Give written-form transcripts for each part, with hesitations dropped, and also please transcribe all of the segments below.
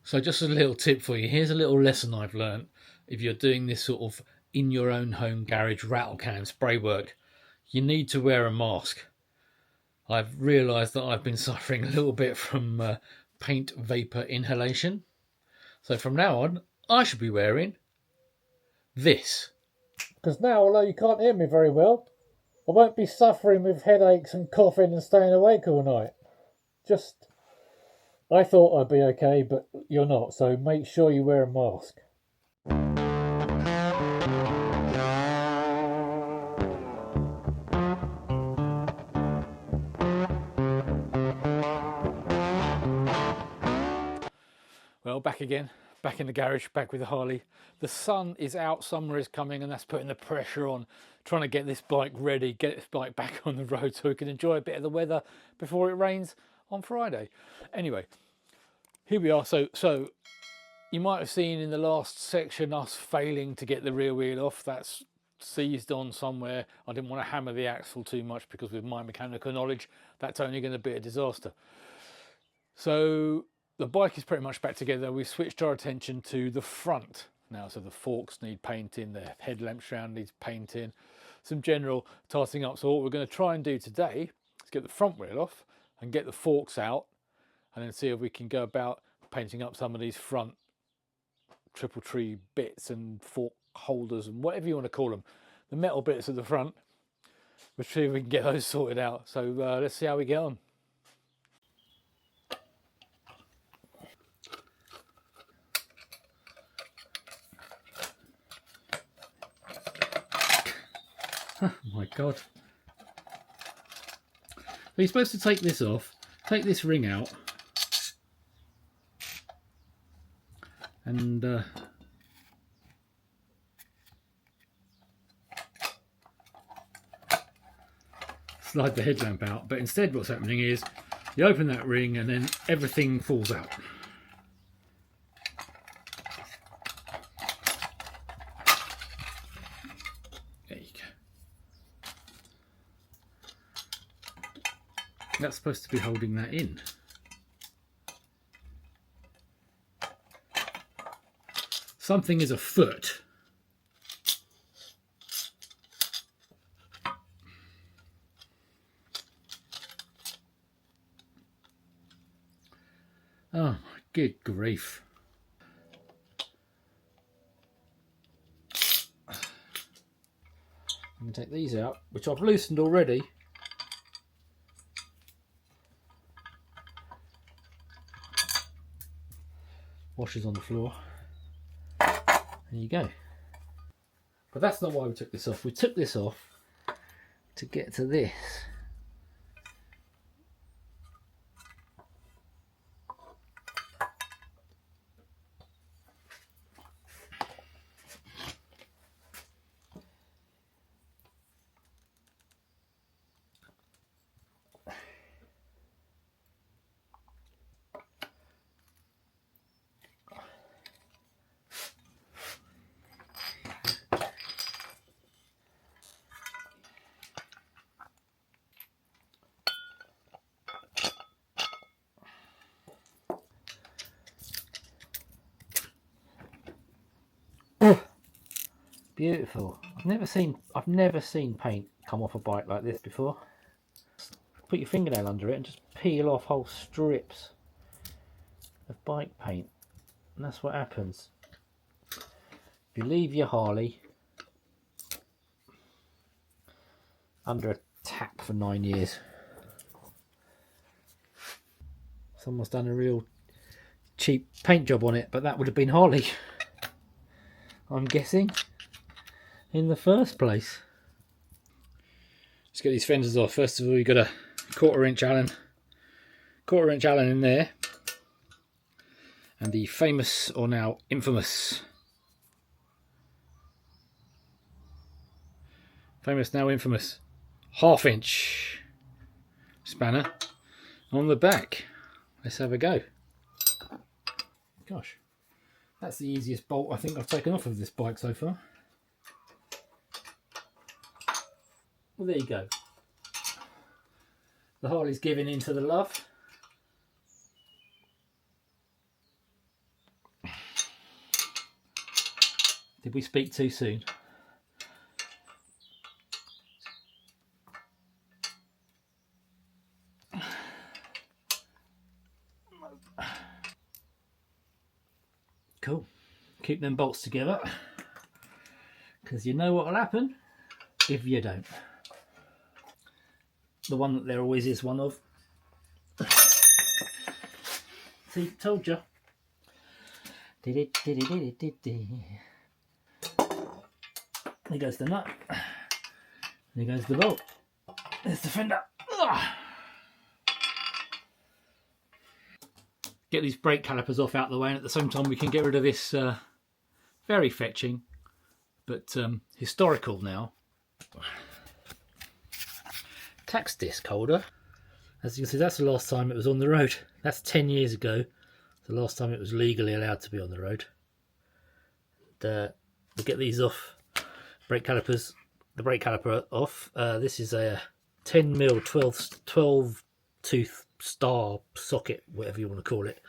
So just a little tip for you. Here's a little lesson I've learned. If you're doing this sort of in your own home garage rattle can spray work, you need to wear a mask. I've realised that I've been suffering a little bit from paint vapour inhalation. So from now on, I should be wearing this. Because now, although you can't hear me very well, I won't be suffering with headaches and coughing and staying awake all night. I thought I'd be okay, but you're not, so make sure you wear a mask. Well, back again, back in the garage, back with the Harley. The sun is out, summer is coming, and that's putting the pressure on, trying to get this bike ready, get this bike back on the road so we can enjoy a bit of the weather before it rains on Friday. Anyway, here we are. So you might have seen in the last section us failing to get the rear wheel off. That's seized on somewhere. I didn't want to hammer the axle too much because with my mechanical knowledge, that's only going to be a disaster. So the bike is pretty much back together. We've switched our attention to the front now. So the forks need painting, the headlamp shroud needs painting, some general tarting up. So what we're going to try and do today is get the front wheel off and get the forks out, and then see if we can go about painting up some of these front triple tree bits and fork holders and whatever you want to call them, the metal bits at the front. We'll see if we can get those sorted out. So let's see how we get on. Oh my god. You're supposed to take this off, take this ring out, and slide the headlamp out, but instead what's happening is you open that ring and then everything falls out. There you go. That's supposed to be holding that in. Something is afoot. Oh my good grief. I'm going to take these out, which I've loosened already. Washers on the floor. There you go. But that's not why we took this off. We took this off to get to this. Beautiful. I've never seen paint come off a bike like this before. Put your fingernail under it and just peel off whole strips of bike paint, and that's what happens if you leave your Harley under a tap for 9 years. Someone's done a real cheap paint job on it, but that would have been Harley, I'm guessing, in the first place. Let's get these fenders off. First of all, you've got a quarter inch Allen in there, and the famous, or now infamous, ½ inch spanner on the back. Let's have a go. Gosh, that's the easiest bolt I think I've taken off of this bike so far. Well, there you go. The Harley's giving in to the love. Did we speak too soon? Cool. Keep them bolts together, because you know what will happen if you don't. The one that there always is one of. See, told you. There goes the nut. There goes the bolt. There's the fender. Ugh. Get these brake calipers off out of the way, and at the same time we can get rid of this very fetching but historical now tax disc holder. As you can see, that's the last time it was on the road. That's 10 years ago, the last time it was legally allowed to be on the road. And, we'll get these off. Brake calipers, the brake caliper off. This is a 10mm 12 tooth star socket, whatever you want to call it.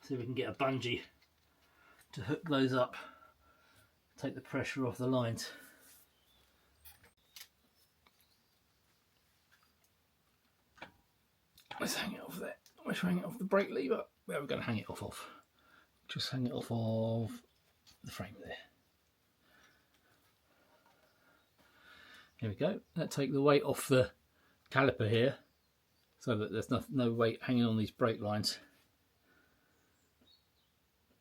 See if we can get a bungee to hook those up, take the pressure off the lines. Let's hang it off there. Let's hang it off the brake lever. Where are we going to hang it off of? Just hang it off of the frame there. Here we go. Let's take the weight off the caliper here, so that there's no weight hanging on these brake lines.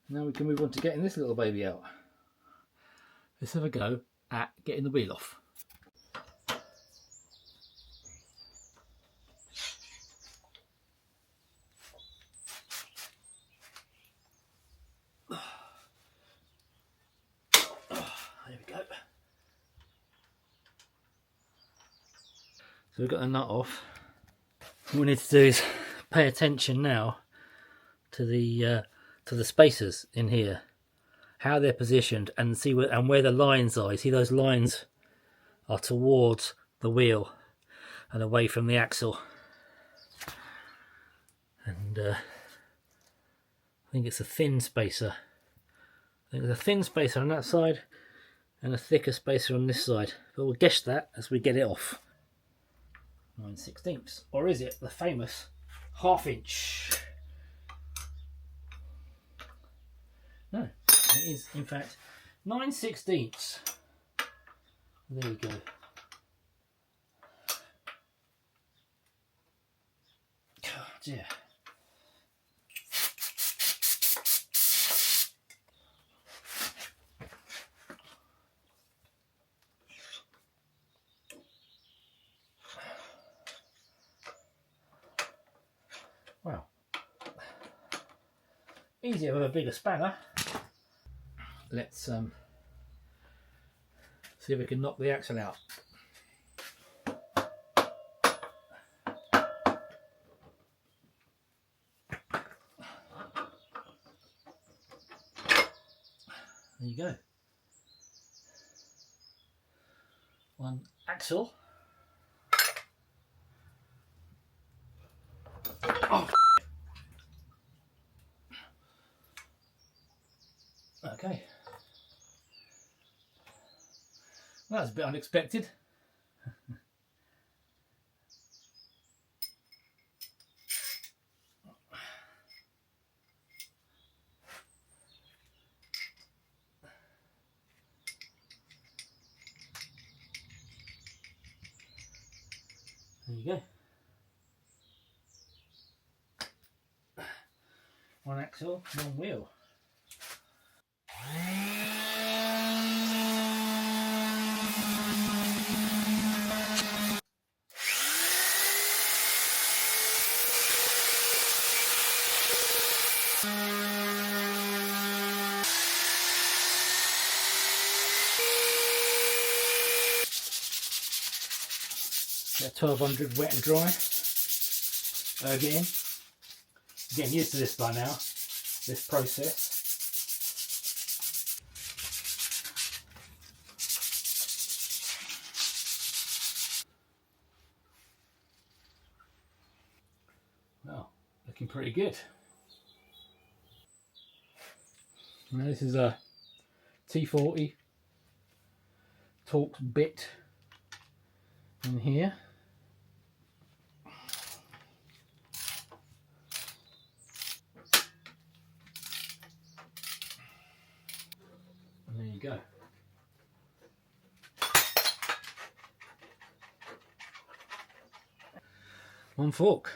Now we can move on to getting this little baby out. Let's have a go at getting the wheel off. There we go. So we've got the nut off. What we need to do is pay attention now to the spacers in here, how they're positioned, and see where the lines are. You see those lines are towards the wheel and away from the axle. And I think it's a thin spacer. I think there's a thin spacer on that side and a thicker spacer on this side. But we'll guess that as we get it off. 9/16, or is it the famous 1/2 inch? No, it is in fact 9/16. There we go. Oh dear. Well, easier with a bigger spanner. Let's see if we can knock the axle out. There you go. One axle. Oh. Okay. That was a bit unexpected. There you go. One axle, one wheel. Get 1200 wet and dry. Again, getting used to this by now, this process. Looking pretty good. Now this is a T40 Torx bit in here. And there you go. One fork.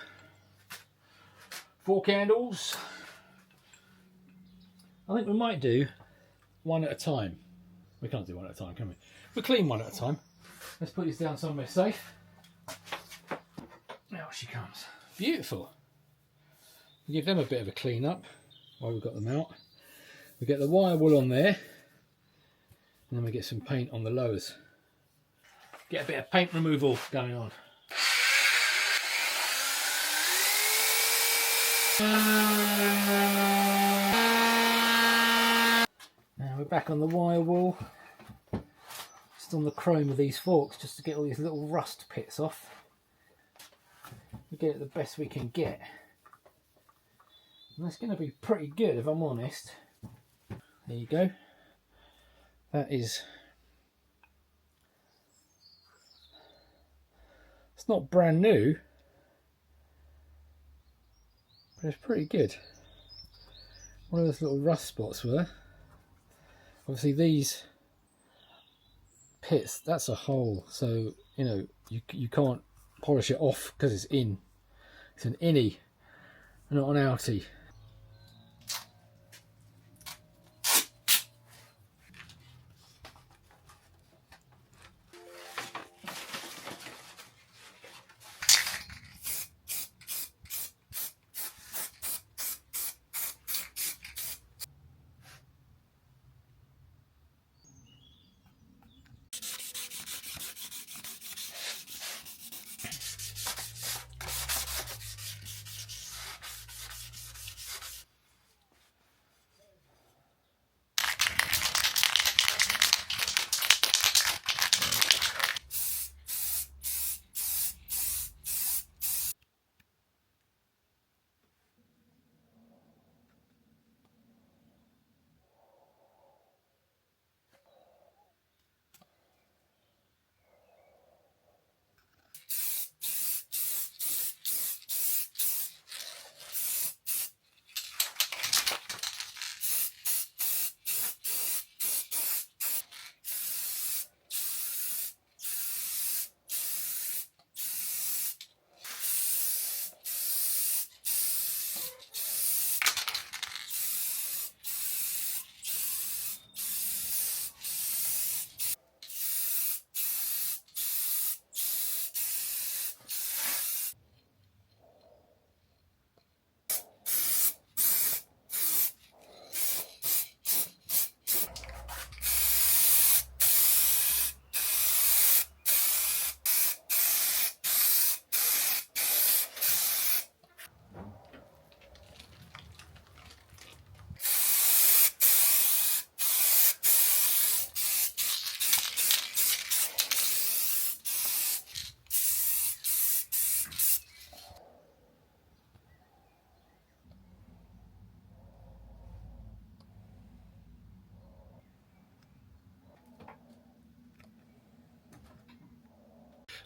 4 candles. I think we might do one at a time. We can't do one at a time, can we? We'll clean one at a time. Let's put this down somewhere safe. Now she comes. Beautiful. We give them a bit of a clean up while we've got them out. We get the wire wool on there, and then we get some paint on the lowers. Get a bit of paint removal going on. Now we're back on the wire wool, just on the chrome of these forks, just to get all these little rust pits off. We get it the best we can get. And that's going to be pretty good, if I'm honest. There you go. That is... It's not brand new, but it's pretty good. One of those little rust spots were. Obviously these pits, that's a hole, so you know you can't polish it off because it's in. It's an innie, not an outie.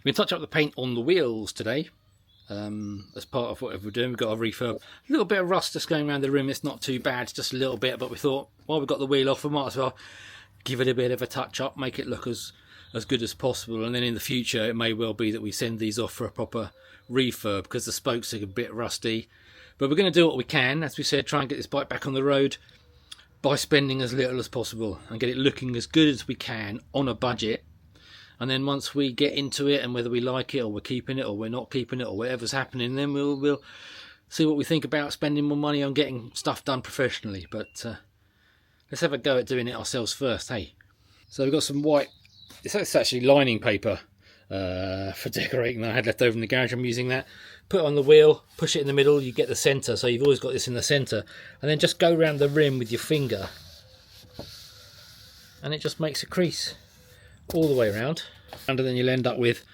We're going to touch up the paint on the wheels today. As part of whatever we're doing, we've got a refurb. A little bit of rust just going around the rim. It's not too bad, just a little bit, but we thought while we've got the wheel off, we might as well give it a bit of a touch up, make it look as good as possible. And then in the future it may well be that we send these off for a proper refurb because the spokes are a bit rusty. But we're going to do what we can, as we said, try and get this bike back on the road by spending as little as possible and get it looking as good as we can on a budget. And then once we get into it, and whether we like it or we're keeping it or we're not keeping it or whatever's happening, then we'll see what we think about spending more money on getting stuff done professionally. But let's have a go at doing it ourselves first, hey? So we've got some white, it's actually lining paper for decorating that I had left over in the garage. I'm using that. Put it on the wheel, push it in the middle, you get the centre, so you've always got this in the centre. And then just go around the rim with your finger, and it just makes a crease all the way around, and then you'll end up with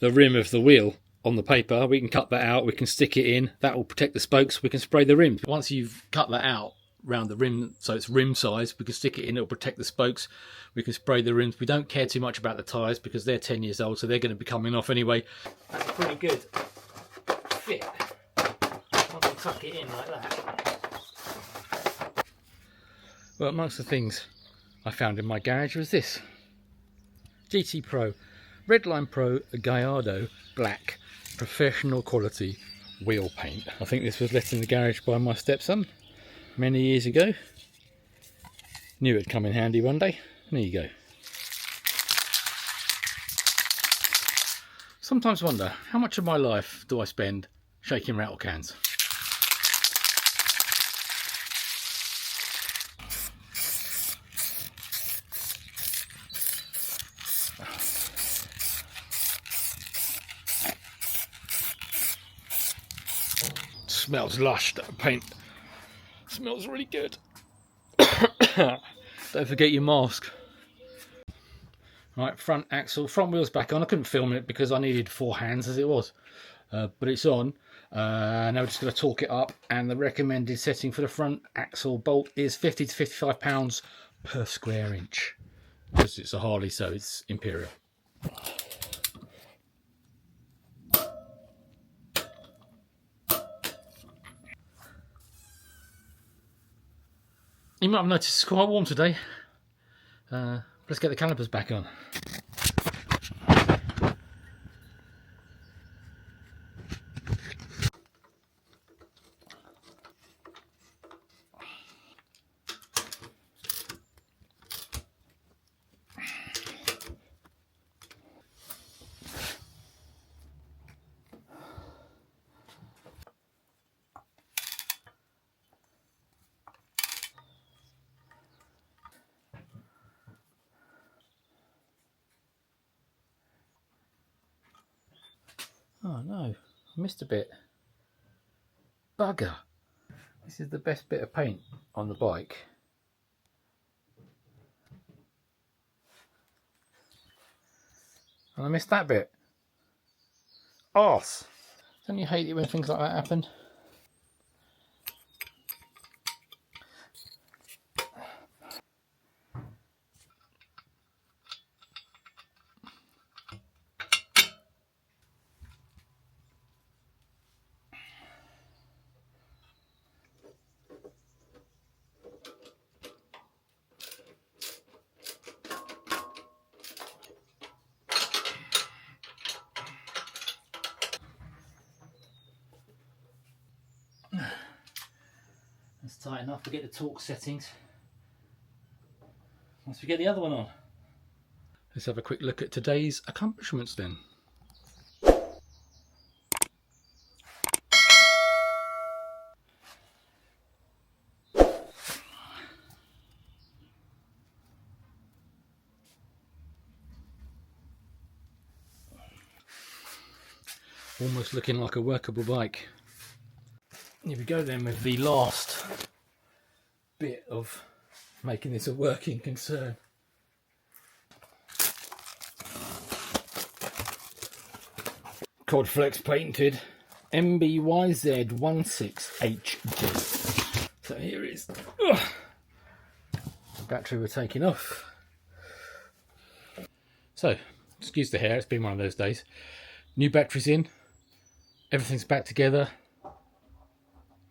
the rim of the wheel on the paper. We can cut that out, we can stick it in, that will protect the spokes, we can spray the rims. Once you've cut that out around the rim, so it's rim size, we can stick it in, it'll protect the spokes, we can spray the rims. We don't care too much about the tyres because they're 10 years old, so they're going to be coming off anyway. That's a pretty good fit. Once you tuck it in like that. Well, amongst the things I found in my garage was this GT Pro Redline Pro Gallardo Black Professional Quality Wheel Paint. I think this was left in the garage by my stepson many years ago. Knew it'd come in handy one day. There you go. Sometimes wonder, how much of my life do I spend shaking rattle cans? Smells lush, that paint. Smells really good. Don't forget your mask. Right, front axle, front wheel's back on. I couldn't film it because I needed 4 hands as it was. But it's on. Now we're just going to torque it up. And the recommended setting for the front axle bolt is 50 to 55 pounds per square inch. Because it's a Harley, so it's imperial. You might have noticed it's quite warm today. Let's get the calipers back on. Oh no, I missed a bit. Bugger. This is the best bit of paint on the bike. And I missed that bit. Arse. Don't you hate it when things like that happen? That's tight enough. We'll get the torque settings once we get the other one on. Let's have a quick look at today's accomplishments then. Almost looking like a workable bike. Here we go then with the last bit of making this a working concern. Codflex painted MBYZ16HG. So here it is. Ugh. Battery we're taking off. So, excuse the hair, it's been one of those days. New batteries in, everything's back together.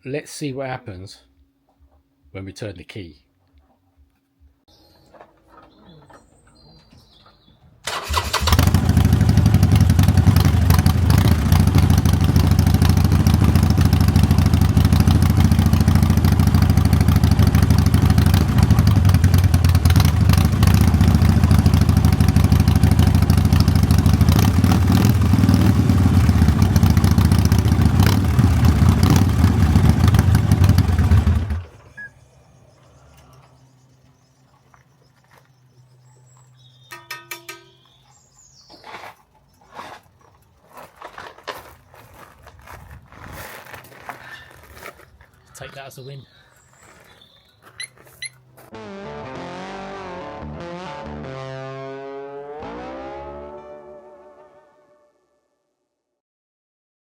Let's see what happens when we turn the key. Take that as a win.